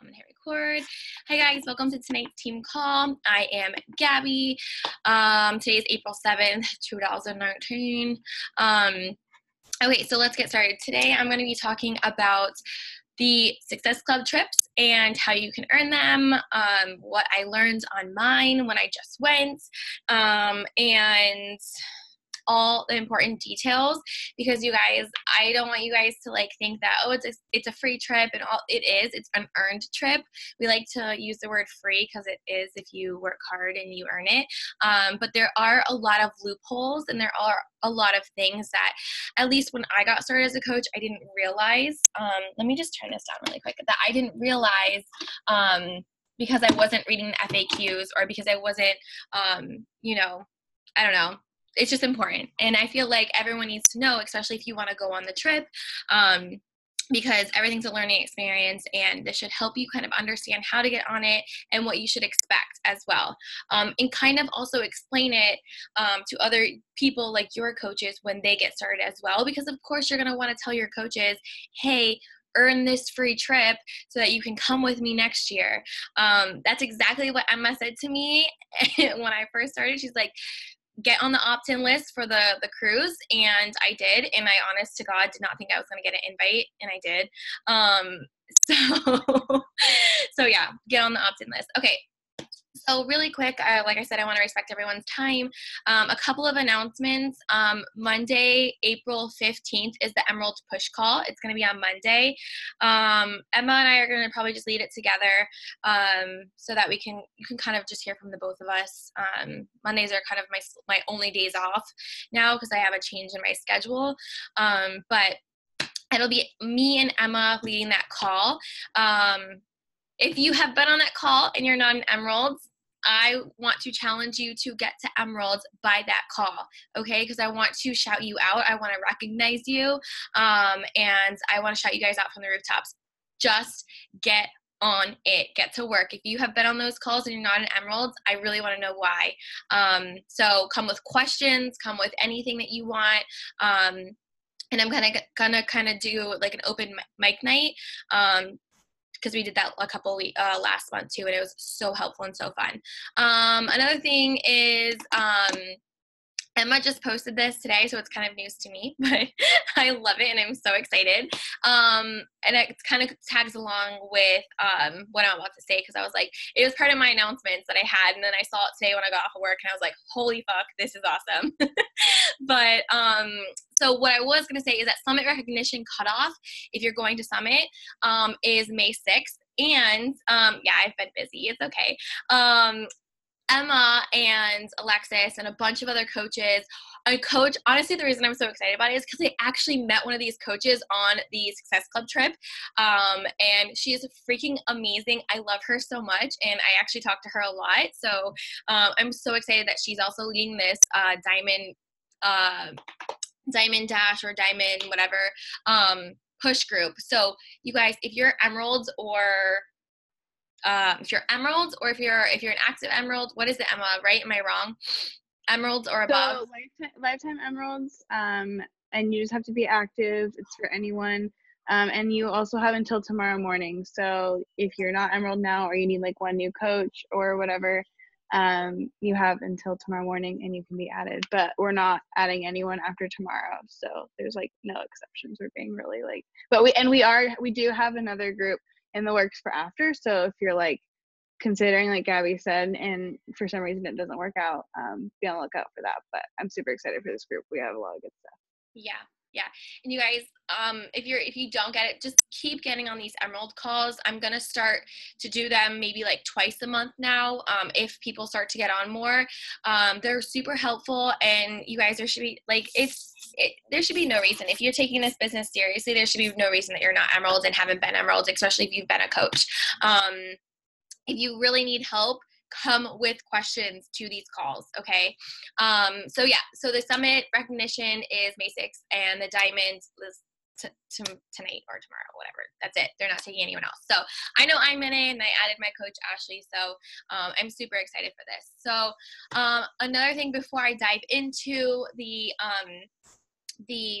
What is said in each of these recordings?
I'm gonna hit record. Hi guys, welcome to tonight's team call. I am Gabby. Today is April 7th, 2019. Okay, so let's get started. Today I'm going to be talking about the Success Club trips and how you can earn them, what I learned on mine when I just went, and all the important details, because you guys, I don't want you guys to like think that, oh, it's a free trip, and all it is, it's an earned trip. We like to use the word free because it is if you work hard and you earn it, but there are a lot of loopholes, and there are a lot of things that, at least when I got started as a coach, I didn't realize. Let me just turn this down really quick, that I didn't realize, because I wasn't reading the FAQs, or because I wasn't, I don't know. It's just important. And I feel like everyone needs to know, especially if you want to go on the trip, because everything's a learning experience, and this should help you kind of understand how to get on it and what you should expect as well. And kind of also explain it to other people like your coaches when they get started as well, because of course you're going to want to tell your coaches, hey, earn this free trip so that you can come with me next year. That's exactly what Emma said to me when I first started. She's like, get on the opt-in list for the cruise, and I did, and I, honest to God, did not think I was going to get an invite, and I did. So yeah, get on the opt-in list. Okay. So really quick, like I said, I want to respect everyone's time. A couple of announcements. Monday, April 15th is the Emerald Push Call. It's going to be on Monday. Emma and I are going to probably just lead it together, so that you can kind of just hear from the both of us. Mondays are kind of my only days off now because I have a change in my schedule. But it'll be me and Emma leading that call. If you have been on that call and you're not an Emeralds, I want to challenge you to get to Emeralds by that call, okay? Because I want to shout you out. I want to recognize you, and I want to shout you guys out from the rooftops. Just get on it. Get to work. If you have been on those calls and you're not an Emeralds, I really want to know why. So come with questions. Come with anything that you want. And I'm gonna kind of do like an open mic night. Because we did that a couple weeks last month too, and it was so helpful and so fun. Another thing is, Emma just posted this today, so it's kind of news to me, but I love it and I'm so excited. And it kind of tags along with what I'm about to say, because I was like, it was part of my announcements that I had, and then I saw it today when I got off of work, and I was like, holy fuck, this is awesome. But so what I was going to say is that Summit recognition cutoff, if you're going to Summit, is May 6th. And yeah, I've been busy. It's okay. Emma and Alexis and a bunch of other coaches. A coach, honestly, the reason I'm so excited about it is because I actually met one of these coaches on the Success Club trip, and she is freaking amazing. I love her so much, and I actually talk to her a lot. So I'm so excited that she's also leading this Diamond Dash or Diamond whatever push group. So you guys, if you're Emeralds or if you're an active Emerald, what is it, Emma, right? Am I wrong? Emeralds or above? So lifetime Emeralds, and you just have to be active. It's for anyone. And you also have until tomorrow morning. So if you're not Emerald now, or you need like one new coach or whatever, you have until tomorrow morning and you can be added. But we're not adding anyone after tomorrow. So there's like no exceptions. We're being really like, but we do have another group in the works for after. So if you're like considering, like Gabby said, and for some reason it doesn't work out, be on the lookout for that. But I'm super excited for this group. We have a lot of good stuff. Yeah. And you guys, if you don't get it, just keep getting on these Emerald calls. I'm gonna start to do them maybe like twice a month now, if people start to get on more. They're super helpful, and you guys, there should be like, there should be no reason, if you're taking this business seriously, there should be no reason that you're not Emeralds and haven't been Emeralds, especially if you've been a coach. If you really need help, come with questions to these calls, okay? So yeah, so the Summit recognition is May 6th, and the Diamond is tonight or tomorrow, whatever. That's it. They're not taking anyone else. So I know I'm in it, and I added my coach Ashley, so I'm super excited for this. So another thing before I dive into the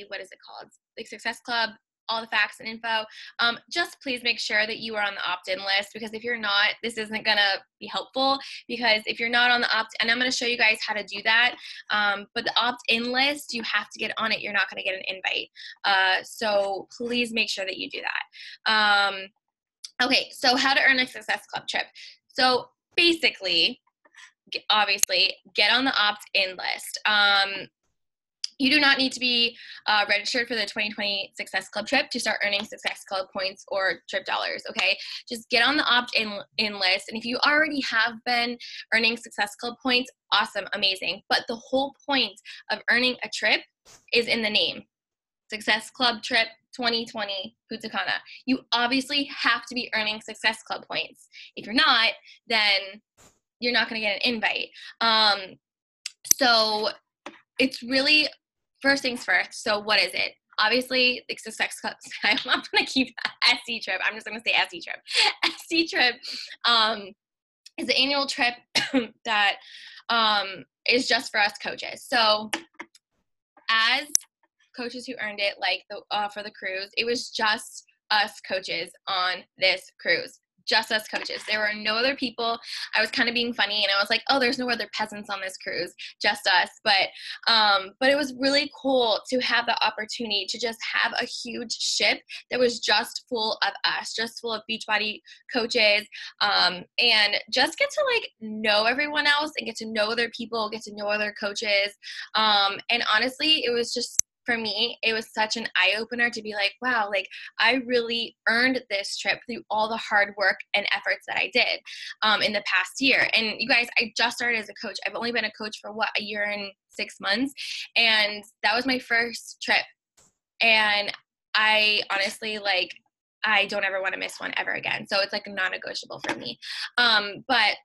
what is it called? The Success Club all the facts and info. Just please make sure that you are on the opt-in list, because if you're not, this isn't going to be helpful, because if you're not on the and I'm going to show you guys how to do that. But the opt-in list, you have to get on it. You're not going to get an invite. So please make sure that you do that. Okay, so how to earn a Success Club trip. So basically, obviously, get on the opt-in list. You do not need to be registered for the 2020 Success Club trip to start earning Success Club points or trip dollars, okay? Just get on the opt-in list, and if you already have been earning Success Club points, awesome, amazing. But the whole point of earning a trip is in the name. Success Club Trip 2020 Punta Cana. You obviously have to be earning Success Club points. If you're not, then you're not going to get an invite. So it's really, first things first. So what is it? Obviously, the Success Club, I'm not going to keep SC trip. I'm just going to say SC trip. SC trip is the annual trip that is just for us coaches. So as coaches who earned it, like for the cruise, it was just us coaches on this cruise. Just us coaches. There were no other people. I was kind of being funny, and I was like, oh, there's no other peasants on this cruise, just us. But it was really cool to have the opportunity to just have a huge ship that was just full of us, just full of Beachbody coaches, and just get to like know everyone else and get to know other people, get to know other coaches. And honestly, it was just, for me, it was such an eye-opener to be like, wow, like I really earned this trip through all the hard work and efforts that I did in the past year. And you guys, I just started as a coach. I've only been a coach for a year and 6 months. And that was my first trip. And I honestly, like, I don't ever want to miss one ever again. So it's like non-negotiable for me. But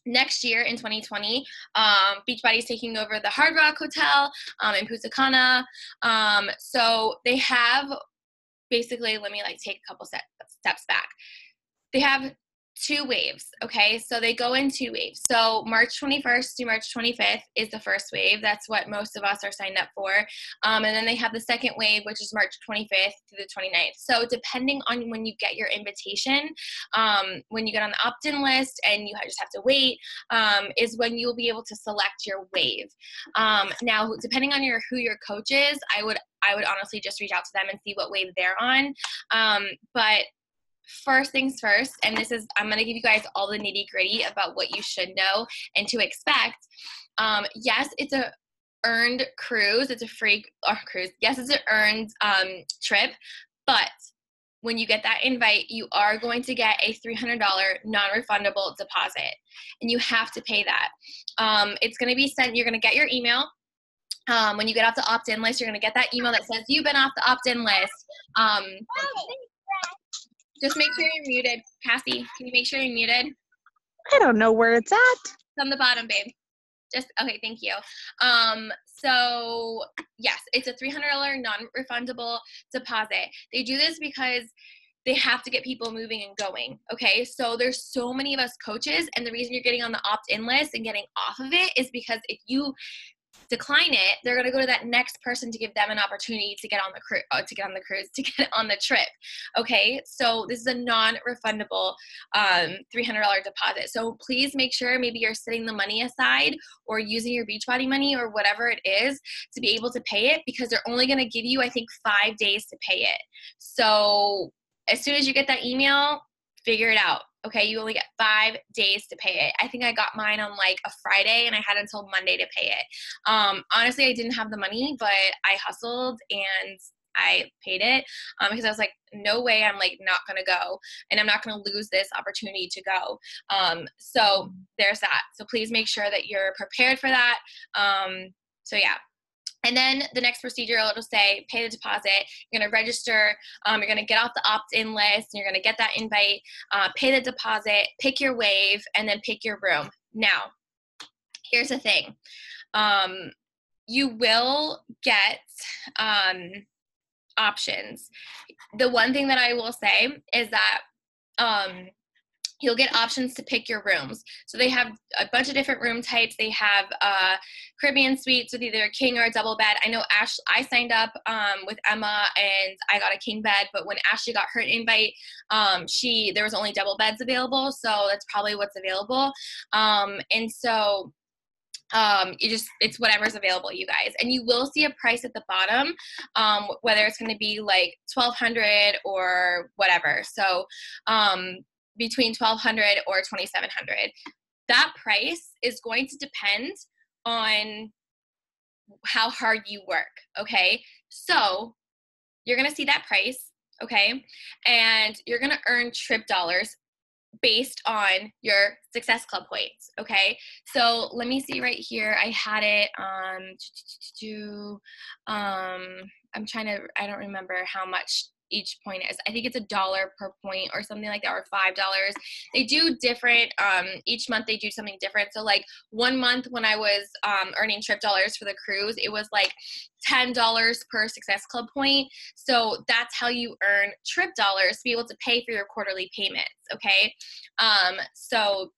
next year in 2020, Beachbody is taking over the Hard Rock Hotel in Punta Cana. So they have basically, let me like take a couple steps back. They have 2 waves, okay? So they go in 2 waves. So March 21st to March 25th is the first wave. That's what most of us are signed up for. And then they have the second wave, which is March 25th to the 29th. So depending on when you get your invitation, when you get on the opt-in list and you just have to wait, is when you'll be able to select your wave. Now, depending on who your coach is, I would honestly just reach out to them and see what wave they're on. But first things first, and I'm going to give you guys all the nitty gritty about what you should know and to expect. Yes, it's a earned cruise. It's a free cruise. Yes, it's an earned trip, but when you get that invite, you are going to get a $300 non-refundable deposit, and you have to pay that. It's going to be sent. You're going to get your email. When you get off the opt-in list, you're going to get that email that says you've been off the opt-in list. Just make sure you're muted. Cassie, can you make sure you're muted? I don't know where it's at. It's on the bottom, babe. Okay, thank you. So yes, it's a $300 non-refundable deposit. They do this because they have to get people moving and going, okay? So there's so many of us coaches, and the reason you're getting on the opt-in list and getting off of it is because if you decline it, they're going to go to that next person to give them an opportunity to get on the cruise, to get on the trip. Okay, so this is a non-refundable $300 deposit. So please make sure maybe you're setting the money aside or using your Beachbody money or whatever it is to be able to pay it, because they're only going to give you, I think, 5 days to pay it. So as soon as you get that email, figure it out. Okay, you only get 5 days to pay it. I think I got mine on like a Friday, and I had until Monday to pay it. Honestly, I didn't have the money, but I hustled and I paid it because I was like, no way, I'm like not gonna go, and I'm not gonna lose this opportunity to go. So there's that. So please make sure that you're prepared for that. So yeah. And then the next procedure, it'll say pay the deposit. You're going to register. You're going to get off the opt-in list. And you're going to get that invite, pay the deposit, pick your wave, and then pick your room. Now, here's the thing. You will get options. The one thing that I will say is that you'll get options to pick your rooms. So they have a bunch of different room types. They have Caribbean suites with either a king or a double bed. I know I signed up with Emma and I got a king bed, but when Ashley got her invite, there was only double beds available. So that's probably what's available. And so it's whatever's available, you guys. And you will see a price at the bottom, whether it's going to be like $1,200 or whatever. So, between $1,200 or $2,700. That price is going to depend on how hard you work, okay? So you're going to see that price, okay? And you're going to earn trip dollars based on your Success Club points, okay? So let me see right here. I had it I don't remember how much each point is. I think it's $1 per point or something like that, or $5. They do different, each month they do something different. So like one month when I was earning trip dollars for the cruise, it was like $10 per Success Club point. So that's how you earn trip dollars to be able to pay for your quarterly payments, okay? So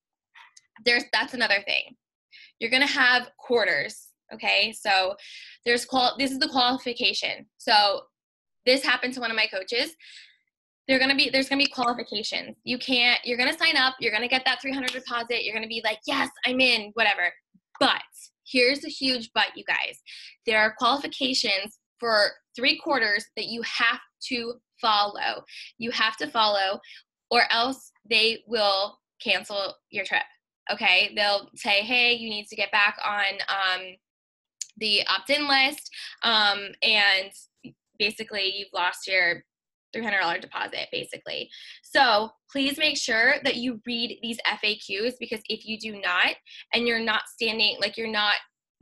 that's another thing. You're gonna have quarters, okay? So this is the qualification. So this happened to one of my coaches. There's gonna be qualifications. You're gonna sign up, you're gonna get that $300 deposit, you're gonna be like, yes, I'm in, whatever. But here's a huge but, you guys. There are qualifications for 3 quarters that you have to follow. You have to follow, or else they will cancel your trip. Okay, they'll say, hey, you need to get back on the opt-in list, and basically you've lost your $300 deposit, basically. So please make sure that you read these FAQs, because if you do not, and you're not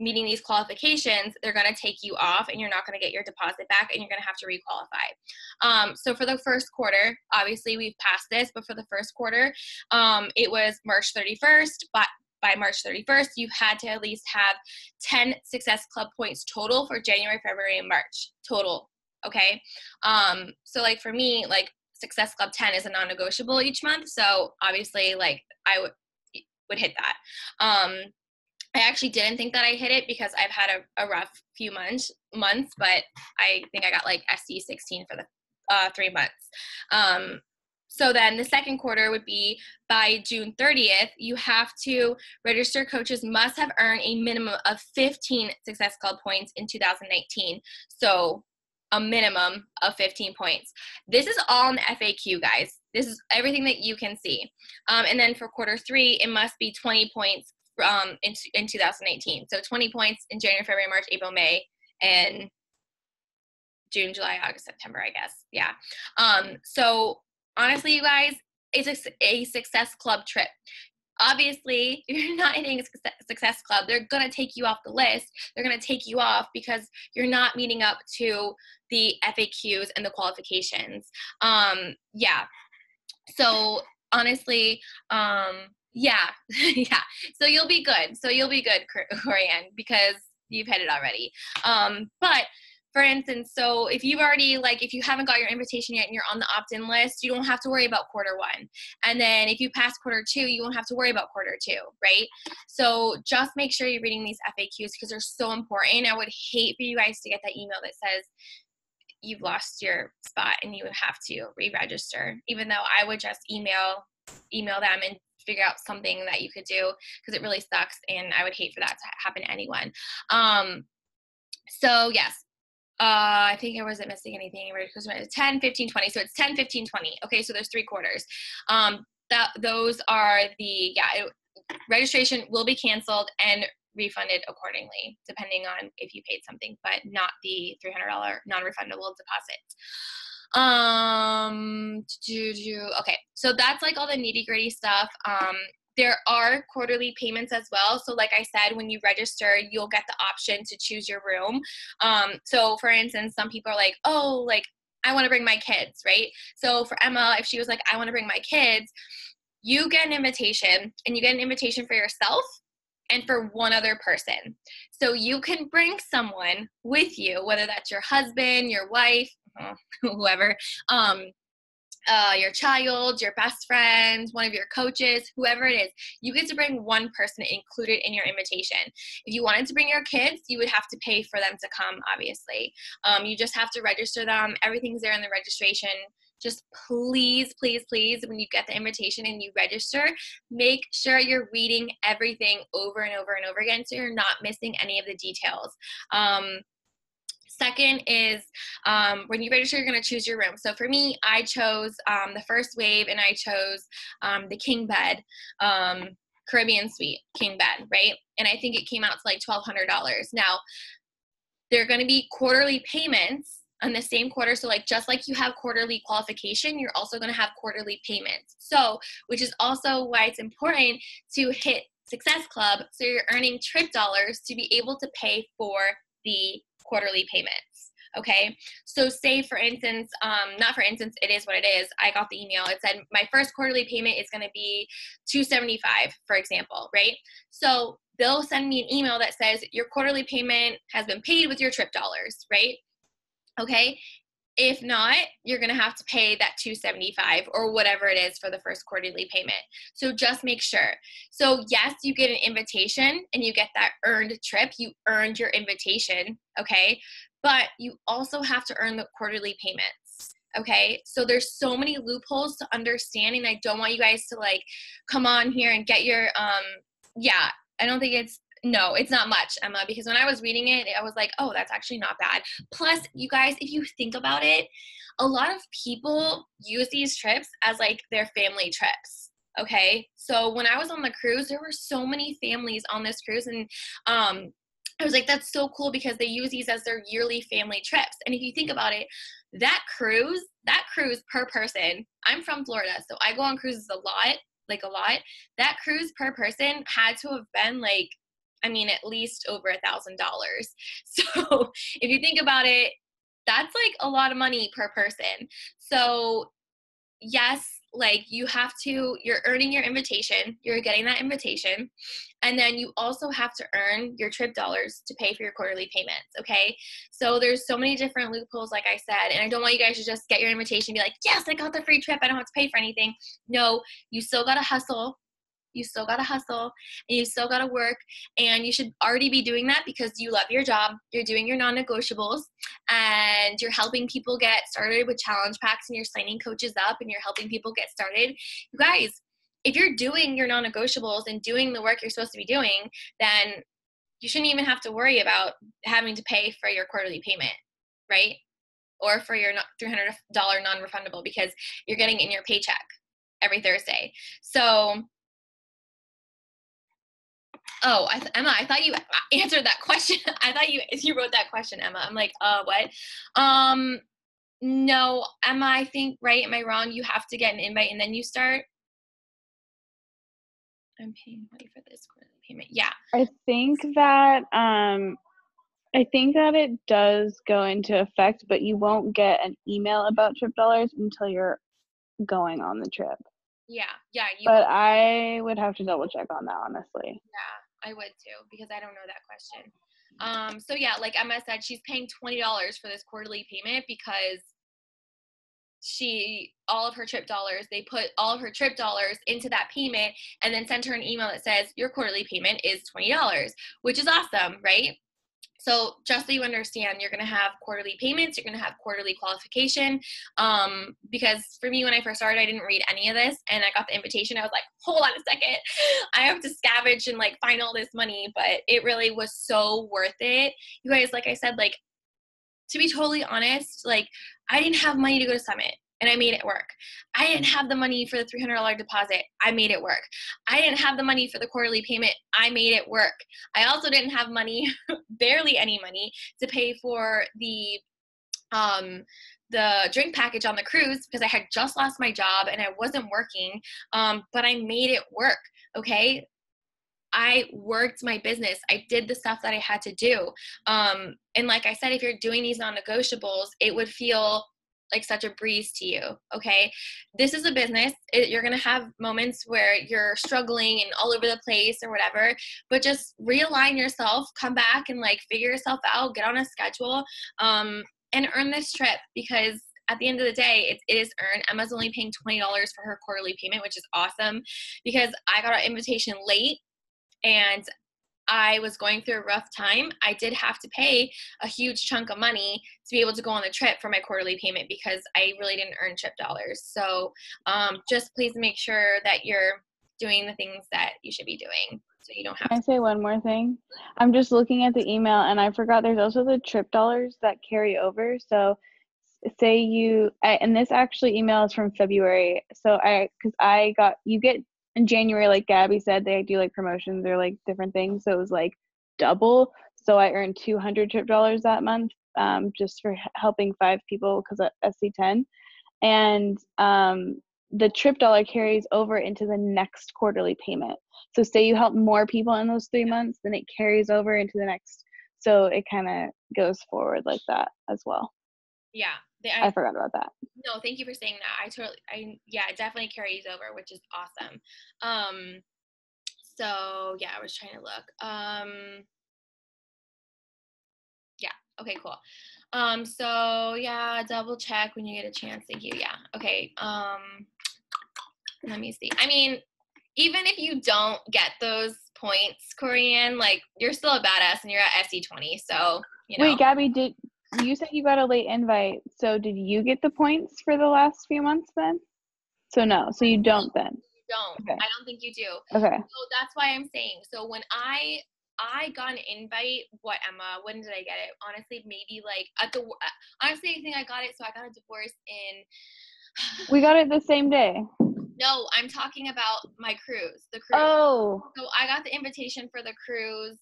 meeting these qualifications, they're going to take you off and you're not going to get your deposit back and you're going to have to requalify. So for the first quarter, obviously we've passed this, but for the first quarter, it was March 31st, but by March 31st, you had to at least have 10 Success Club points total for January, February, and March total. Okay. So like for me, like Success Club 10 is a non-negotiable each month. So obviously like I would hit that. I actually didn't think that I hit it because I've had a rough few months, but I think I got like SC 16 for the 3 months. So then the second quarter would be by June 30th, you have to register coaches must have earned a minimum of 15 Success Club points in 2019. So a minimum of 15 points. This is all in the FAQ, guys. This is everything that you can see. And then for quarter 3, it must be 20 points in 2018. So 20 points in January, February, March, April, May, and June, July, August, September, I guess. Yeah. So honestly, you guys, it's a Success Club trip. Obviously, if you're not hitting a Success Club, they're going to take you off the list. They're going to take you off because you're not meeting up to the FAQs and the qualifications. Yeah. So honestly, yeah. Yeah. So you'll be good. Corianne, because you've hit it already. But for instance, so if you haven't got your invitation yet and you're on the opt-in list, you don't have to worry about quarter 1. And then if you pass quarter 2, you won't have to worry about quarter 2, right? So just make sure you're reading these FAQs because they're so important. I would hate for you guys to get that email that says you've lost your spot and you would have to re-register, even though I would just email them and figure out something that you could do, because it really sucks and I would hate for that to happen to anyone. So yes. I think I wasn't missing anything. 10, 15, 20. So it's 10, 15, 20. Okay, so there's 3 quarters. Those are registration will be canceled and refunded accordingly, depending on if you paid something, but not the $300 non-refundable deposit. Okay, so that's like all the nitty-gritty stuff. There are quarterly payments as well. So like I said, when you register, you'll get the option to choose your room. So for instance, some people are like, oh, like I want to bring my kids, right? So for Emma, if she was like, I want to bring my kids, you get an invitation, and you get an invitation for yourself and for one other person. So you can bring someone with you, whether that's your husband, your wife, whoever, your child, your best friend, one of your coaches, whoever it is, you get to bring one person included in your invitation. If you wanted to bring your kids, you would have to pay for them to come, obviously. You just have to register them. Everything's there in the registration. Just please, please, please, when you get the invitation and you register, make sure you're reading everything over and over and over again so you're not missing any of the details. Second is when you register, you're going to choose your room. So for me, I chose the first wave, and I chose the king bed, Caribbean suite king bed, right? And I think it came out to like $1,200. Now, there are going to be quarterly payments on the same quarter. So like just like you have quarterly qualification, you're also going to have quarterly payments. So, which is also why it's important to hit Success Club so you're earning trip dollars to be able to pay for the quarterly payments. Okay, so say for instance, not for instance, it is what it is. I got the email. It said my first quarterly payment is going to be $275, for example, right? So they'll send me an email that says your quarterly payment has been paid with your trip dollars, right? Okay. If not, you're going to have to pay that $275 or whatever it is for the first quarterly payment. So just make sure. So yes, you get an invitation and you get that earned trip. You earned your invitation, okay? But you also have to earn the quarterly payments, okay? So there's so many loopholes to understand, and I don't want you guys to like come on here and get your, yeah, I don't think no, it's not much, Emma, because when I was reading it, I was like, oh, that's actually not bad. Plus, you guys, if you think about it, a lot of people use these trips as like their family trips, okay? So when I was on the cruise, there were so many families on this cruise, and I was like, that's so cool because they use these as their yearly family trips. And if you think about it, that cruise per person, I'm from Florida, so I go on cruises a lot. That cruise per person had to have been like, I mean, at least over $1,000. So if you think about it, that's like a lot of money per person. So yes, like you're earning your invitation, you're getting that invitation, and then you also have to earn your trip dollars to pay for your quarterly payments, okay? So there's so many different loopholes, like I said, and I don't want you guys to just get your invitation and be like, yes, I got the free trip, I don't have to pay for anything. No, you still gotta hustle. You still got to hustle, and you still got to work, and you should already be doing that because you love your job. You're doing your non-negotiables, and you're helping people get started with challenge packs, and you're signing coaches up, and you're helping people get started. You guys, if you're doing your non-negotiables and doing the work you're supposed to be doing, then you shouldn't even have to worry about having to pay for your quarterly payment, right? Or for your $300 non-refundable, because you're getting it in your paycheck every Thursday. So oh, Emma, I thought you answered that question. I thought you wrote that question, Emma. I'm like, what? No, Emma, I think, right? Am I wrong? You have to get an invite and then you start. I'm paying money for this quarterly payment. Yeah. I think that it does go into effect, but you won't get an email about trip dollars until you're going on the trip. Yeah. But I would have to double check on that, honestly. Yeah, I would too, because I don't know that question. So yeah, like Emma said, she's paying $20 for this quarterly payment because all of her trip dollars, they put all of her trip dollars into that payment and then sent her an email that says your quarterly payment is $20, which is awesome, right? So just so you understand, you're going to have quarterly payments, you're going to have quarterly qualification, because for me, when I first started, I didn't read any of this, and I got the invitation. I was like, hold on a second, I have to scavenge and like find all this money, but it really was so worth it. You guys, like I said, like, to be totally honest, like, I didn't have money to go to Summit, and I made it work. I didn't have the money for the $300 deposit. I made it work. I didn't have the money for the quarterly payment. I made it work. I also didn't have money, barely any money, to pay for the drink package on the cruise because I had just lost my job and I wasn't working, but I made it work, okay? I worked my business. I did the stuff that I had to do. And like I said, if you're doing these non-negotiables, it would feel like such a breeze to you, okay? This is a business. You're going to have moments where you're struggling and all over the place or whatever, but just realign yourself, come back and like figure yourself out, get on a schedule, and earn this trip, because at the end of the day, it is earned. Emma's only paying $20 for her quarterly payment, which is awesome because I got our invitation late and I was going through a rough time. I did have to pay a huge chunk of money to be able to go on the trip for my quarterly payment because I really didn't earn trip dollars. So just please make sure that you're doing the things that you should be doing so you don't have Can I to. say one more thing? I'm just looking at the email and I forgot there's also the trip dollars that carry over. So say and this actually email is from February. So you get in January, like Gabby said, they do like promotions or like different things. So it was like double. So I earned 200 trip dollars that month, just for helping 5 people because of SC10. And the trip dollar carries over into the next quarterly payment. So say you help more people in those 3 months, then it carries over into the next. So it kind of goes forward like that as well. Yeah. I forgot about that. No, thank you for saying that. Yeah, it definitely carries over, which is awesome. So yeah, I was trying to look. Yeah. Okay, cool. So yeah, double check when you get a chance. Thank you. Yeah. Okay. Let me see. I mean, even if you don't get those points, Corianne, like you're still a badass and you're at SC20. So, you know. Wait, Gabby, you said you got a late invite. So did you get the points for the last few months then? So no, so you don't then. You don't. Okay. I don't think you do. Okay. So that's why I'm saying. So when I got an invite, Emma, when did I get it? Honestly, maybe like honestly, I think I got it. So I got a divorce in. We got it the same day. No, I'm talking about my cruise, the cruise. Oh. So I got the invitation for the cruise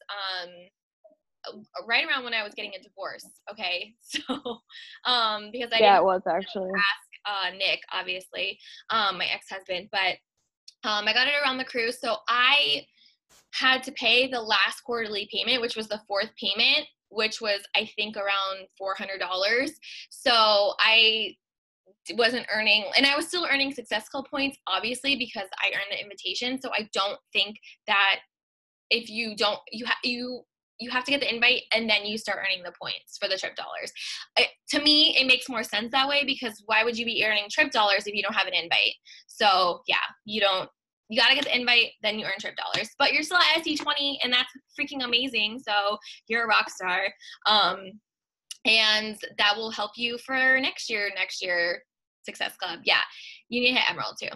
right around when I was getting a divorce. Okay. So because I didn't it was actually ask Nick, obviously, my ex-husband, but I got it around the cruise. So I had to pay the last quarterly payment, which was the 4th payment, which was I think around $400. So I wasn't earning, and I was still earning Success Club points, obviously, because I earned the invitation. So I don't think that if you don't, you have to get the invite and then you start earning the points for the trip dollars. To me, it makes more sense that way because why would you be earning trip dollars if you don't have an invite? So yeah, you got to get the invite, then you earn trip dollars. But you're still at SC20 and that's freaking amazing. So you're a rock star. And that will help you for next year Success Club. Yeah, you need to hit Emerald too.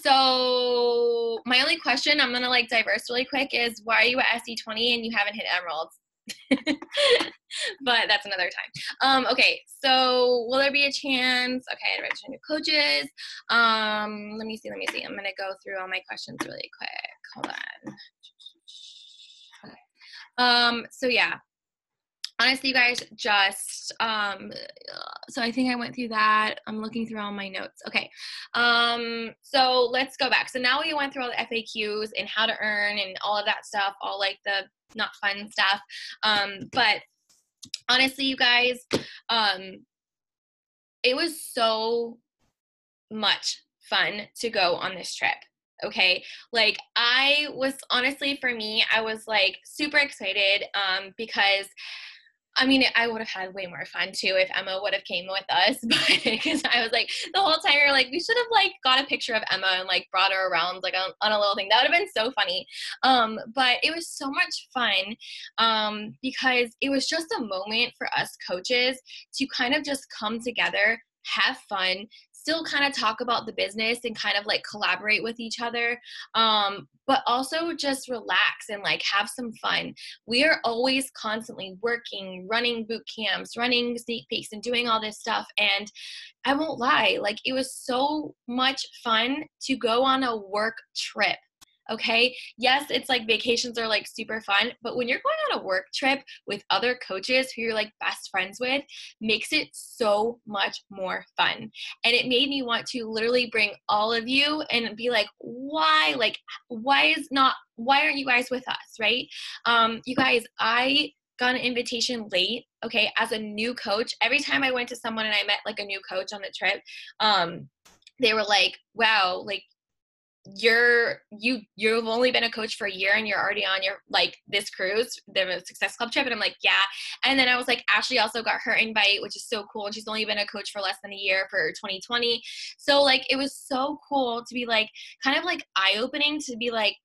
So my only question, I'm gonna like diverse really quick, is why are you at SC20 and you haven't hit Emeralds? But that's another time. Okay, so will there be a chance? Okay, to register new coaches. Let me see. I'm gonna go through all my questions really quick. Hold on. Okay. So yeah. Honestly, you guys, just, so I think I went through that. I'm looking through all my notes. Okay. So let's go back. So now we went through all the FAQs and how to earn and all of that stuff, all like the not fun stuff. But honestly, you guys, it was so much fun to go on this trip. Okay. Like I was honestly, for me, I was like super excited, because I mean, I would have had way more fun too if Emma would have came with us, but because I was like, the whole time we were like, we should have like got a picture of Emma and like brought her around like on a little thing. That would have been so funny. But it was so much fun, because it was just a moment for us coaches to kind of just come together, have fun, still kind of talk about the business and kind of like collaborate with each other, but also just relax and like have some fun. We are always constantly working, running boot camps, running sneak peeks and doing all this stuff. And I won't lie, like it was so much fun to go on a work trip. Okay. Yes, it's like vacations are like super fun, but when you're going on a work trip with other coaches who you're like best friends with, makes it so much more fun. And it made me want to literally bring all of you and be like, why? Like, why aren't you guys with us? Right? You guys, I got an invitation late. Okay. As a new coach, every time I went to someone and I met like a new coach on the trip, they were like, wow, like, you've only been a coach for a year and you're already on your like this cruise, the Success Club trip. And I'm like, yeah. And then I was like, Ashley also got her invite, which is so cool. And she's only been a coach for less than a year for 2020. So like, it was so cool to be like, kind of like eye-opening to be like,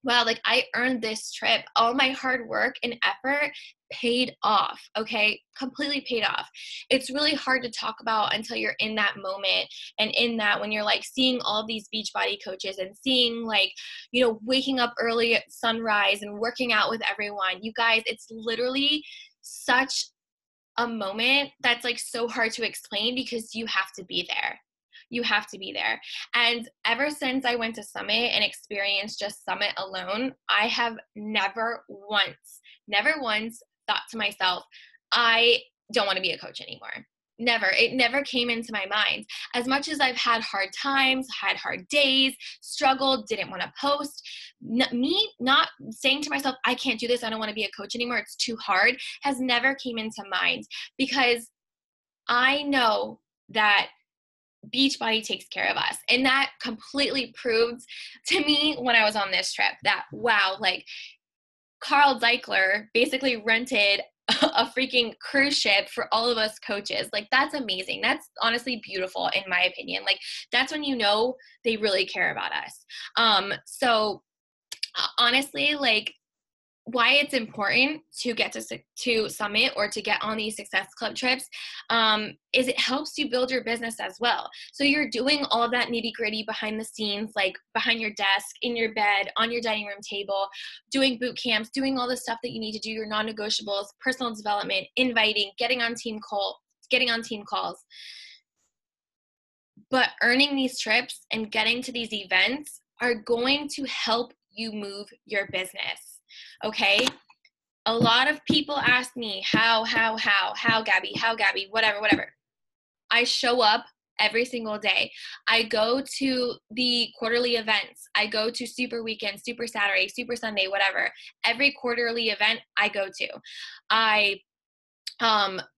wow, like I earned this trip. All my hard work and effort paid off, okay? Completely paid off. It's really hard to talk about until you're in that moment, and in that when you're like seeing all these Beachbody coaches and seeing like, you know, waking up early at sunrise and working out with everyone. You guys, it's literally such a moment that's like so hard to explain because you have to be there. You have to be there. And ever since I went to Summit and experienced just Summit alone, I have never once thought to myself, I don't want to be a coach anymore. Never. It never came into my mind. As much as I've had hard times, had hard days, struggled, didn't want to post, me not saying to myself, I can't do this, I don't want to be a coach anymore, it's too hard, has never came into mind, because I know that Beachbody takes care of us. And that completely proved to me when I was on this trip that, wow, like Carl Zeichler basically rented a freaking cruise ship for all of us coaches. Like, that's amazing. That's honestly beautiful in my opinion. Like, that's when you know they really care about us. So honestly, like, why it's important to get to Summit or to get on these Success Club trips is it helps you build your business as well. So you're doing all of that nitty gritty behind the scenes, like behind your desk, in your bed, on your dining room table, doing boot camps, doing all the stuff that you need to do, your non-negotiables, personal development, inviting, getting on team calls. But earning these trips and getting to these events are going to help you move your business. Okay. A lot of people ask me, how, Gabby, whatever. I show up every single day. I go to the quarterly events. I go to Super Weekend, Super Saturday, Super Sunday, whatever. Every quarterly event I go to. I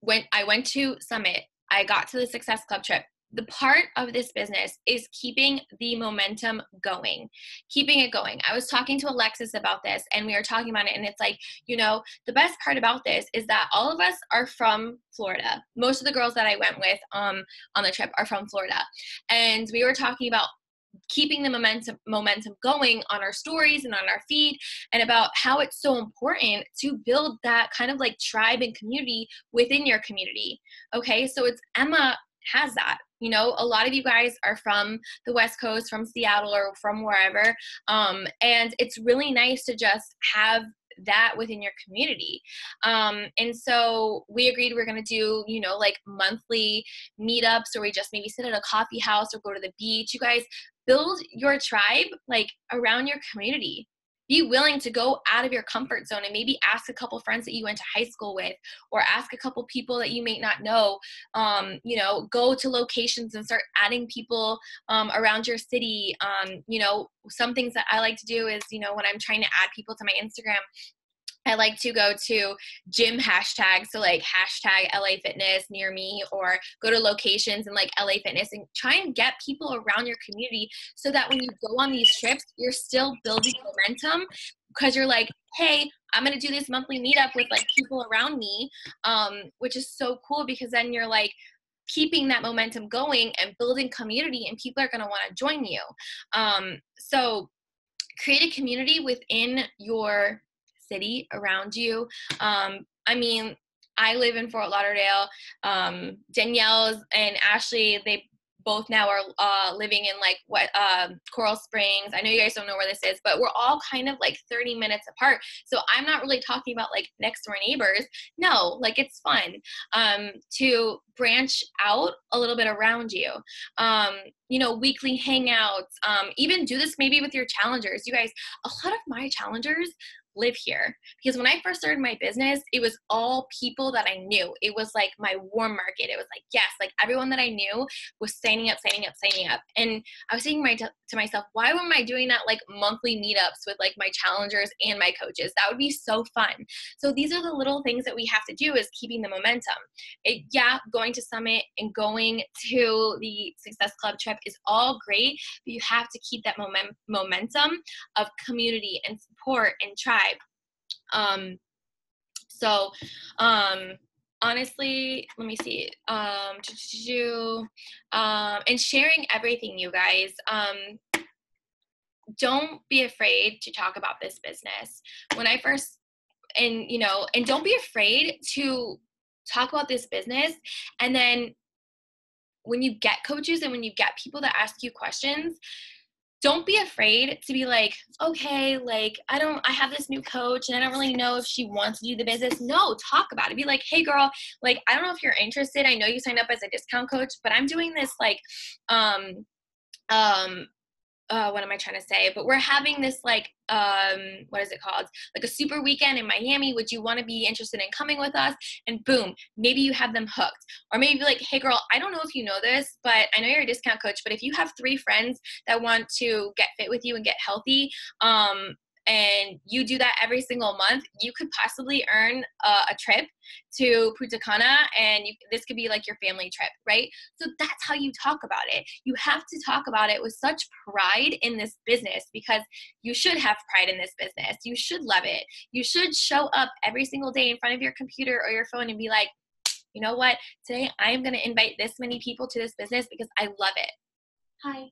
went to Summit. I got to the Success Club trip. The part of this business is keeping the momentum going, keeping it going. I was talking to Alexis about this and we were talking about it, and it's like, you know, the best part about this is that all of us are from Florida. Most of the girls that I went with on the trip are from Florida. And we were talking about keeping the momentum going on our stories and on our feed, and about how it's so important to build that kind of like tribe and community within your community. Okay, so it's Emma has that. You know, a lot of you guys are from the West Coast, from Seattle or from wherever. And it's really nice to just have that within your community. And so we agreed we're going to do, you know, like monthly meetups, or we just maybe sit at a coffee house or go to the beach. You guys build your tribe like around your community. Be willing to go out of your comfort zone and maybe ask a couple friends that you went to high school with, or ask a couple people that you may not know. You know, go to locations and start adding people around your city. You know, some things that I like to do is, you know, when I'm trying to add people to my Instagram, I like to go to gym hashtags, so like hashtag LA Fitness near me, or go to locations and like LA Fitness, and try and get people around your community so that when you go on these trips, you're still building momentum, because you're like, hey, I'm going to do this monthly meetup with like people around me, which is so cool, because then you're like keeping that momentum going and building community, and people are going to want to join you. So create a community within your city around you. I mean, I live in Fort Lauderdale. Danielle and Ashley, they both now are living in like Coral Springs. I know you guys don't know where this is, but we're all kind of like 30 minutes apart. So I'm not really talking about like next door neighbors. No, like it's fun to branch out a little bit around you. You know, weekly hangouts. Even do this maybe with your challengers. You guys, a lot of my challengers live here. Because when I first started my business, it was all people that I knew. It was like my warm market. It was like, yes, like everyone that I knew was signing up. And I was thinking to myself, why am I doing that like monthly meetups with like my challengers and my coaches? That would be so fun. So these are the little things that we have to do, is keeping the momentum. Going to Summit and going to the Success Club trip is all great, but you have to keep that momentum of community and support and tribe. Honestly, let me see. And sharing everything, you guys. Don't be afraid to talk about this business. And don't be afraid to talk about this business. And then when you get coaches and when you get people that ask you questions, don't be afraid to be like, okay, like, I have this new coach and I don't really know if she wants to do the business. No, talk about it. Be like, hey girl, like, I don't know if you're interested. I know you signed up as a discount coach, but I'm doing this like, what am I trying to say? But we're having this like, what is it called? Like a super weekend in Miami. Would you want to be interested in coming with us? And boom, maybe you have them hooked. Or maybe like, hey girl, I don't know if you know this, but I know you're a discount coach, but if you have 3 friends that want to get fit with you and get healthy, and you do that every single month, you could possibly earn a trip to Punta Cana, and this could be like your family trip, right? So that's how you talk about it. You have to talk about it with such pride in this business, because you should have pride in this business. You should love it. You should show up every single day in front of your computer or your phone and be like, you know what? Today I am going to invite this many people to this business because I love it. Hi.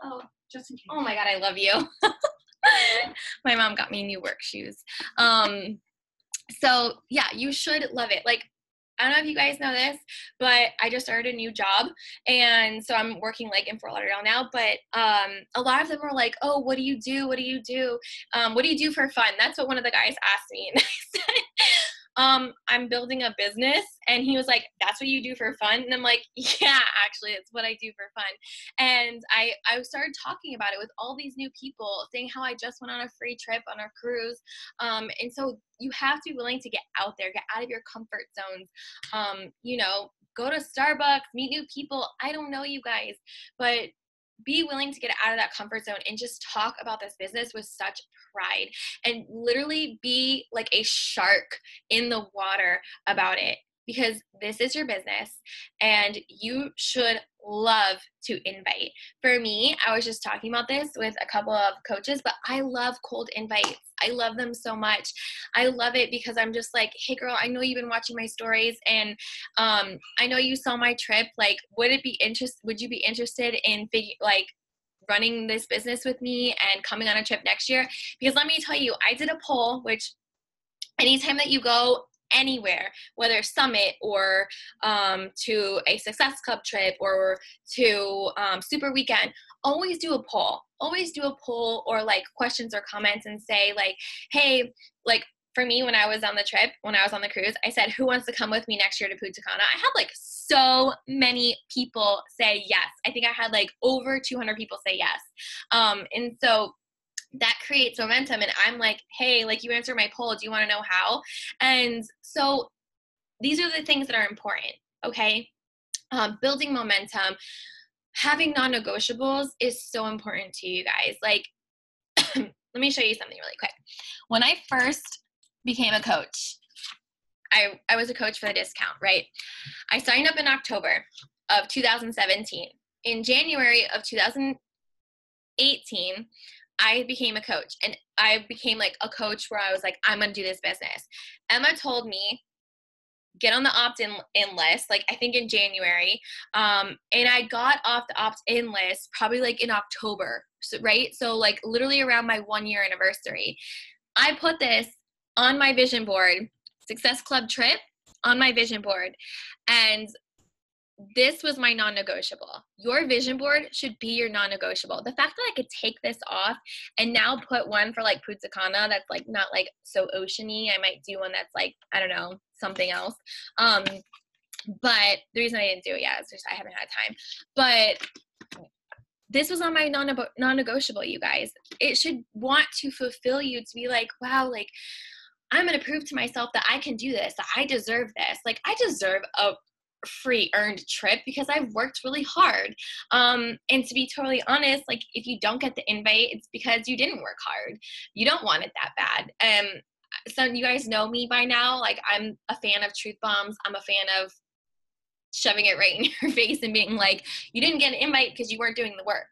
Oh, just in case. Oh my God, I love you. My mom got me new work shoes. So yeah, you should love it. Like, I don't know if you guys know this, but I just started a new job. And so I'm working like in Fort Lauderdale now, but a lot of them were like, oh, what do you do? What do you do? What do you do for fun? That's what one of the guys asked me. And I said, I'm building a business. And he was like, that's what you do for fun? And I'm like, yeah, actually, it's what I do for fun. And I started talking about it with all these new people, saying how I just went on a free trip on a cruise. And so you have to be willing to get out there, get out of your comfort zones. Go to Starbucks, meet new people. I don't know you guys, but be willing to get out of that comfort zone and just talk about this business with such pride, and literally be like a shark in the water about it, because this is your business and you should love to invite. For me, I was just talking about this with a couple of coaches, but I love cold invites. I love them so much. I love it because I'm just like, hey girl, I know you've been watching my stories, and I know you saw my trip. Like, would you be interested in running this business with me and coming on a trip next year? Because let me tell you, I did a poll, which anytime that you go anywhere, whether Summit or to a Success Club trip or to Super Weekend, always do a poll. Or like questions or comments and say like, hey, like for me, when I was on the cruise, I said, who wants to come with me next year to Punta Cana? I had like so many people say yes. I think I had like over 200 people say yes. And so that creates momentum. And I'm like, hey, like, you answered my poll. Do you want to know how? And so these are the things that are important. Okay. Building momentum, having non-negotiables is so important to you guys. Like, let me show you something really quick. When I first became a coach, I was a coach for the discount, right? I signed up in October of 2017. In January of 2018, I became a coach, and I became like a coach where I was like, I'm going to do this business. Emma told me, get on the opt-in list, like I think in January. And I got off the opt-in list probably like in October, right? So like literally around my 1-year anniversary. I put this on my vision board, Success Club trip on my vision board. And this was my non-negotiable. Your vision board should be your non-negotiable. The fact that I could take this off and now put one for like Punta Cana that's like not like so oceany. I might do one that's like, I don't know, something else. But the reason I didn't do it yet is just I haven't had time. But this was on my non-negotiable, you guys. It should want to fulfill you to be like, wow, like, I'm going to prove to myself that I can do this, that I deserve this. Like, I deserve a free earned trip because I've worked really hard. And to be totally honest, like, if you don't get the invite, it's because you didn't work hard. You don't want it that bad. So you guys know me by now. Like, I'm a fan of truth bombs. I'm a fan of shoving it right in your face and being like, you didn't get an invite because you weren't doing the work.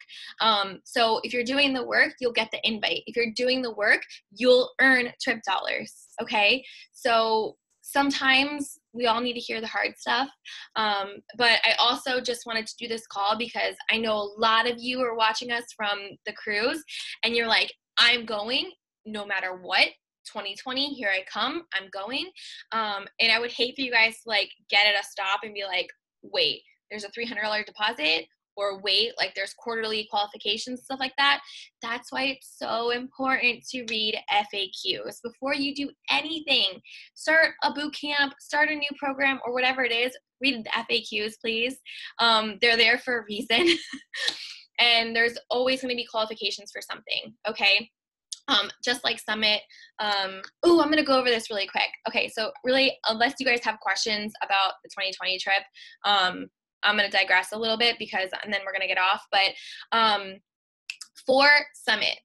So if you're doing the work, you'll get the invite. If you're doing the work, you'll earn trip dollars. Okay. So sometimes we all need to hear the hard stuff. But I also just wanted to do this call because I know a lot of you are watching us from the cruise and you're like, I'm going no matter what. 2020, here I come, I'm going. And I would hate for you guys to like get at a stop and be like, wait, there's a $300 deposit, or wait, like there's quarterly qualifications, stuff like that. That's why it's so important to read FAQs before you do anything. Start a boot camp, start a new program, or whatever it is. Read the FAQs, please. They're there for a reason. And there's always going to be qualifications for something, okay? Just like Summit. I'm going to go over this really quick. Okay, so really, unless you guys have questions about the 2020 trip, I'm going to digress a little bit and then we're going to get off. But for Summit,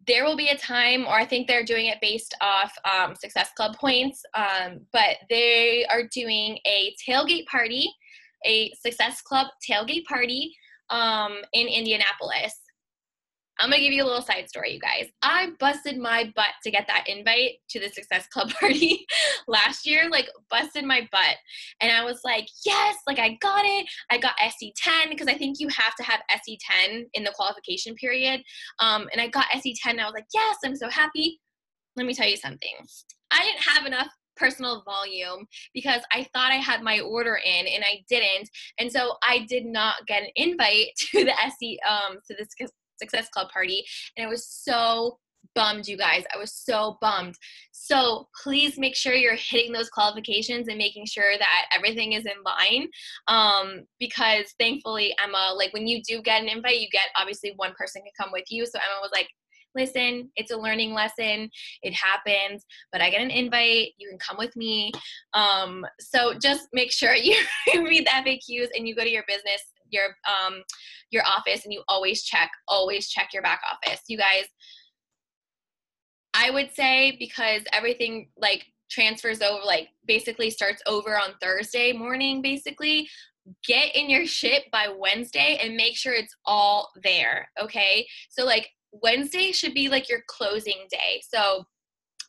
there will be a time, or I think they're doing it based off Success Club points, but they are doing a tailgate party, a Success Club tailgate party in Indianapolis. I'm going to give you a little side story, you guys. I busted my butt to get that invite to the Success Club party last year, like busted my butt. And I was like, yes, like I got it. I got SE10 because I think you have to have SE10 in the qualification period. And I got SE10 and I was like, yes, I'm so happy. Let me tell you something. I didn't have enough personal volume because I thought I had my order in and I didn't. And so I did not get an invite to the Success Club party, and I was so bummed, you guys. I was so bummed. So please make sure you're hitting those qualifications and making sure that everything is in line, because thankfully Emma, like when you do get an invite, you get obviously one person can come with you. So Emma was like, listen, it's a learning lesson. It happens, but I get an invite. You can come with me. So just make sure you read the FAQs and you go to your business, your office, and you always check your back office. You guys, I would say, because everything like transfers over, like basically starts over on Thursday morning, basically, get in your shit by Wednesday and make sure it's all there. Okay. So like Wednesday should be like your closing day. So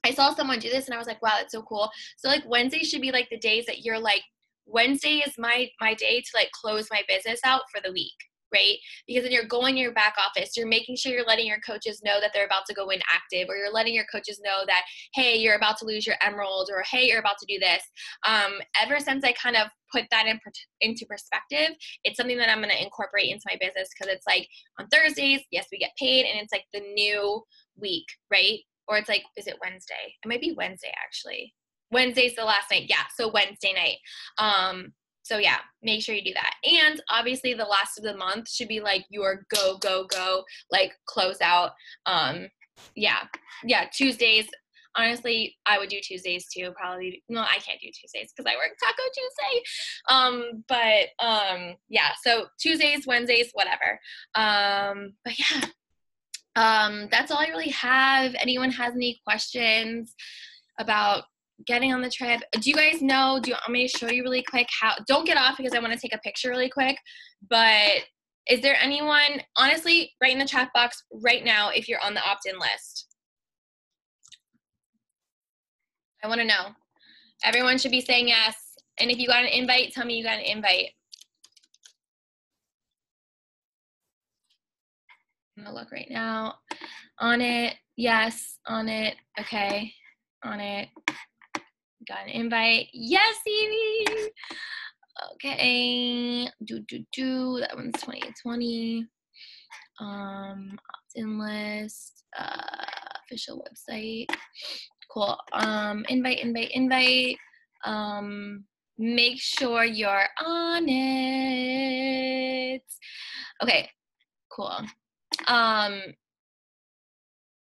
I saw someone do this and I was like, wow, that's so cool. So like Wednesday should be like the days that you're like, Wednesday is my day to like close my business out for the week, right? Because then you're going to your back office, you're making sure you're letting your coaches know that they're about to go inactive, or you're letting your coaches know that, hey, you're about to lose your emerald, or hey, you're about to do this. Ever since I kind of put that into perspective, it's something that I'm going to incorporate into my business, because it's like on Thursdays, yes, we get paid, and it's like the new week, right? Or it's like, is it Wednesday? It might be Wednesday, actually. Wednesday's the last night. Yeah, so Wednesday night. So yeah, make sure you do that. And obviously the last of the month should be like your go, like close out. Yeah, Tuesdays. Honestly, I would do Tuesdays too, probably. No, I can't do Tuesdays because I work Taco Tuesday. Yeah, so Tuesdays, Wednesdays, whatever. But yeah, that's all I really have. Anyone has any questions about getting on the trip? Do you guys know, do you want me to show you really quick how, don't get off because I want to take a picture really quick, but is there anyone, honestly, write in the chat box right now if you're on the opt-in list. I want to know. Everyone should be saying yes. And if you got an invite, tell me you got an invite. I'm gonna look right now. On it, yes, on it, okay, on it. Got an invite. Yes, Evie. Okay. That one's 2020. Opt-in list. Official website. Cool. Invite. Make sure you're on it. Okay. cool.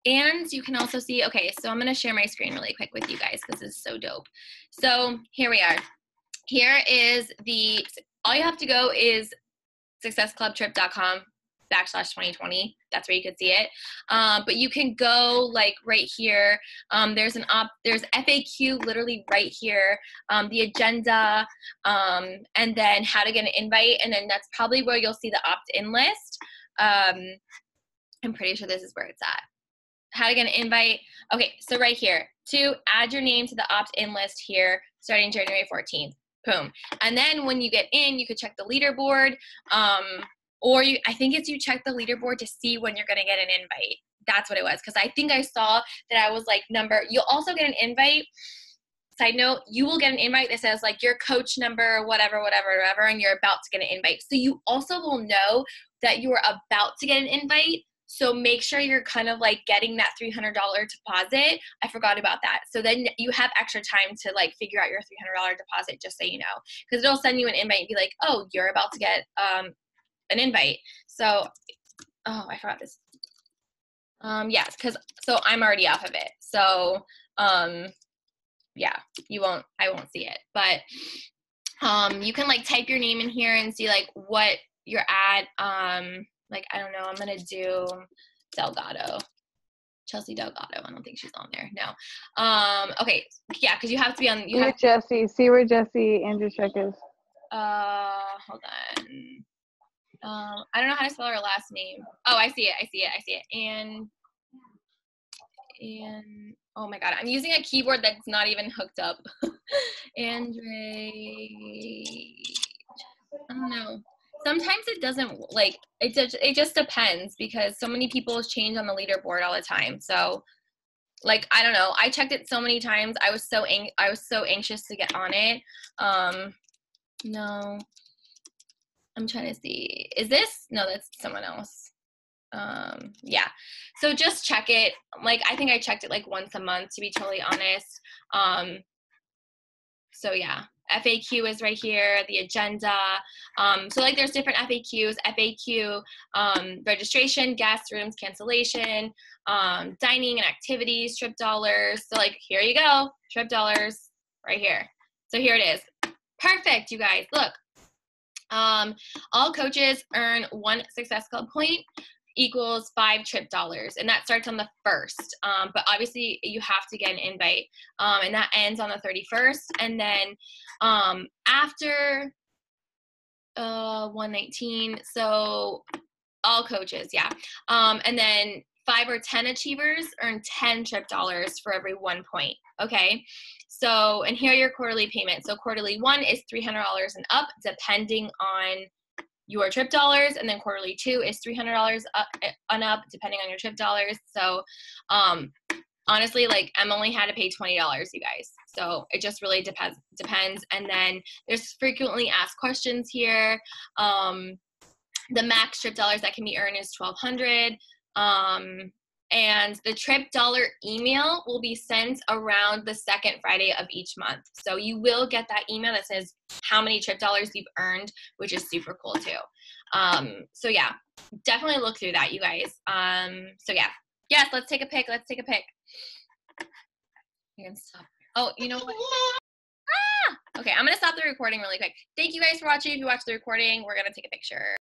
And you can also see, okay, so I'm going to share my screen really quick with you guys because this is so dope. So here we are. Here is all you have to go is successclubtrip.com/2020. That's where you can see it. But you can go like right here. There's FAQ literally right here, the agenda, and then how to get an invite. And then that's probably where you'll see the opt-in list. I'm pretty sure this is where it's at. How to get an invite. Okay, so right here, to add your name to the opt-in list here, starting January 14th. Boom. And then when you get in, you could check the leaderboard, or I think it's you check the leaderboard to see when you're going to get an invite. That's what it was, because I think I saw that I was like you'll also get an invite. Side note, you will get an invite that says like your coach number, whatever, and you're about to get an invite. So you also will know that you are about to get an invite. So make sure you're kind of like getting that $300 deposit. I forgot about that. So then you have extra time to like figure out your $300 deposit, just so you know, because it'll send you an invite and be like, oh, you're about to get an invite. So, oh, I forgot this. Yes, so I'm already off of it. So, yeah, I won't see it, but you can like type your name in here and see like what you're at. Like, I don't know, I'm going to do Delgado. Chelsea Delgado. I don't think she's on there. No. Okay. Yeah, because you have to be on. See where Jesse Andrzejczyk is. Hold on. I don't know how to spell her last name. Oh, I see it. And oh my God, I'm using a keyboard that's not even hooked up. Andre. I don't know. Sometimes it doesn't, like, it just depends, because so many people change on the leaderboard all the time. So, like, I don't know. I checked it so many times. I was so anxious to get on it. No. I'm trying to see. Is this? No, that's someone else. Yeah. So just check it. Like, I think I checked it like once a month, to be totally honest. So yeah. FAQ is right here, the agenda. So like there's different FAQs, FAQ, registration, guest rooms, cancellation, dining and activities, trip dollars. So like, here you go, trip dollars right here. So here it is. Perfect, you guys, look. All coaches earn 1 Success Club point equals 5 trip dollars, and that starts on the 1st. But obviously you have to get an invite, and that ends on the 31st. And then after 119, so all coaches, yeah. And then 5 or 10 achievers earn 10 trip dollars for every 1 point. Okay. So, and here are your quarterly payments. So quarterly 1 is $300 and up, depending on your trip dollars, and then quarterly 2 is $300 up and up, depending on your trip dollars. So, honestly, like, Em only had to pay $20, you guys. So it just really depends. And then there's frequently asked questions here. The max trip dollars that can be earned is $1,200. And the trip dollar email will be sent around the 2nd Friday of each month. So you will get that email that says how many trip dollars you've earned, which is super cool too. So yeah, definitely look through that, you guys. So yeah, yes, let's take a pic. You're gonna stop. Oh, you know what? Okay, I'm gonna stop the recording really quick. Thank you guys for watching. If you watched the recording, we're gonna take a picture.